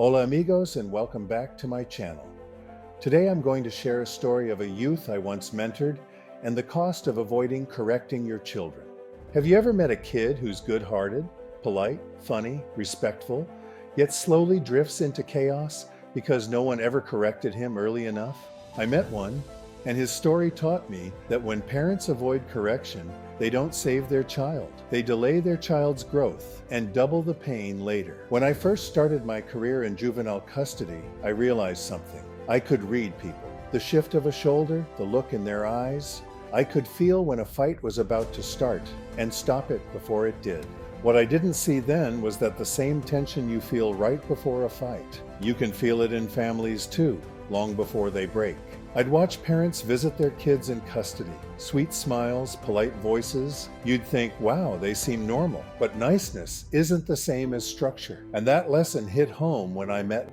Hola amigos and welcome back to my channel. Today I'm going to share a story of a youth I once mentored and the cost of avoiding correcting your children. Have you ever met a kid who's good-hearted, polite, funny, respectful, yet slowly drifts into chaos because no one ever corrected him early enough? I met one, and his story taught me that when parents avoid correction, they don't save their child. They delay their child's growth and double the pain later. When I first started my career in juvenile custody, I realized something. I could read people. The shift of a shoulder, the look in their eyes. I could feel when a fight was about to start and stop it before it did. What I didn't see then was that the same tension you feel right before a fight, you can feel it in families too, long before they break. I'd watch parents visit their kids in custody. Sweet smiles, polite voices. You'd think, wow, they seem normal. But niceness isn't the same as structure. And that lesson hit home when I met,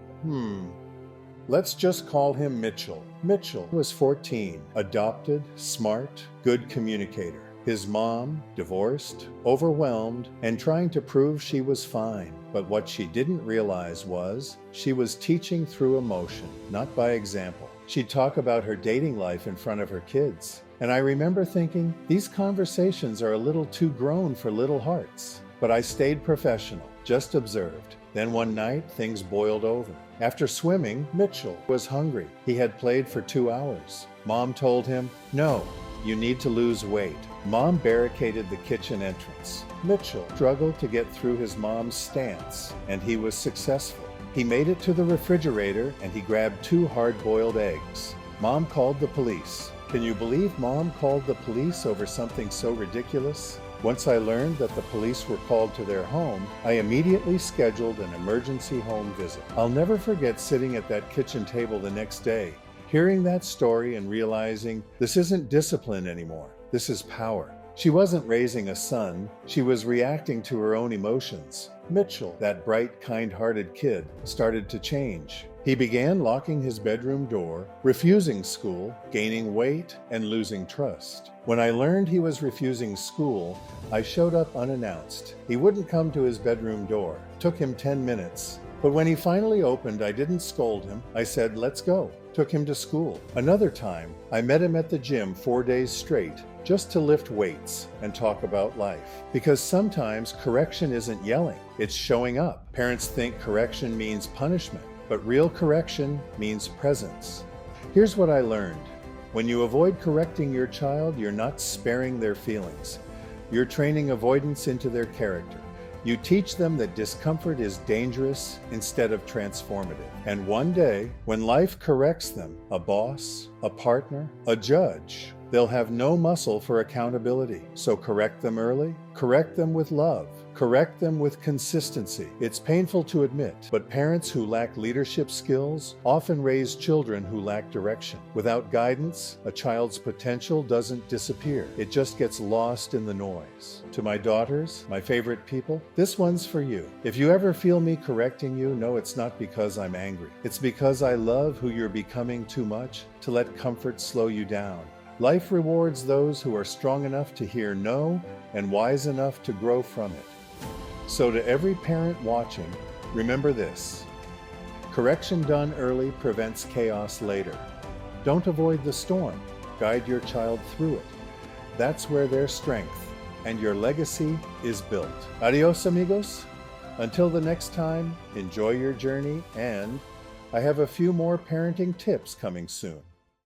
let's just call him Mitchell. Mitchell was 14, adopted, smart, good communicator. His mom, divorced, overwhelmed, and trying to prove she was fine. But what she didn't realize was she was teaching through emotion, not by example. She'd talk about her dating life in front of her kids. And I remember thinking, these conversations are a little too grown for little hearts. But I stayed professional, just observed. Then one night, things boiled over. After swimming, Mitchell was hungry. He had played for 2 hours. Mom told him, no, you need to lose weight. Mom barricaded the kitchen entrance. Mitchell struggled to get through his mom's stance, and he was successful. He made it to the refrigerator and he grabbed 2 hard-boiled eggs. Mom called the police. Can you believe Mom called the police over something so ridiculous? Once I learned that the police were called to their home, I immediately scheduled an emergency home visit. I'll never forget sitting at that kitchen table the next day, hearing that story and realizing this isn't discipline anymore. This is power. She wasn't raising a son, she was reacting to her own emotions. Mitchell, that bright, kind-hearted kid, started to change. He began locking his bedroom door, refusing school, gaining weight, and losing trust. When I learned he was refusing school, I showed up unannounced. He wouldn't come to his bedroom door. Took him 10 minutes. But when he finally opened, I didn't scold him. I said, let's go. Took him to school. Another time, I met him at the gym 4 days straight, just to lift weights and talk about life. Because sometimes correction isn't yelling, it's showing up. Parents think correction means punishment, but real correction means presence. Here's what I learned. When you avoid correcting your child, you're not sparing their feelings. You're training avoidance into their character. You teach them that discomfort is dangerous instead of transformative. And one day, when life corrects them, a boss, a partner, a judge, they'll have no muscle for accountability. So correct them early, correct them with love, correct them with consistency. It's painful to admit, but parents who lack leadership skills often raise children who lack direction. Without guidance, a child's potential doesn't disappear. It just gets lost in the noise. To my daughters, my favorite people, this one's for you. If you ever feel me correcting you, know it's not because I'm angry. It's because I love who you're becoming too much to let comfort slow you down. Life rewards those who are strong enough to hear no and wise enough to grow from it. So to every parent watching, remember this. Correction done early prevents chaos later. Don't avoid the storm. Guide your child through it. That's where their strength and your legacy is built. Adios, amigos. Until the next time, enjoy your journey, and I have a few more parenting tips coming soon.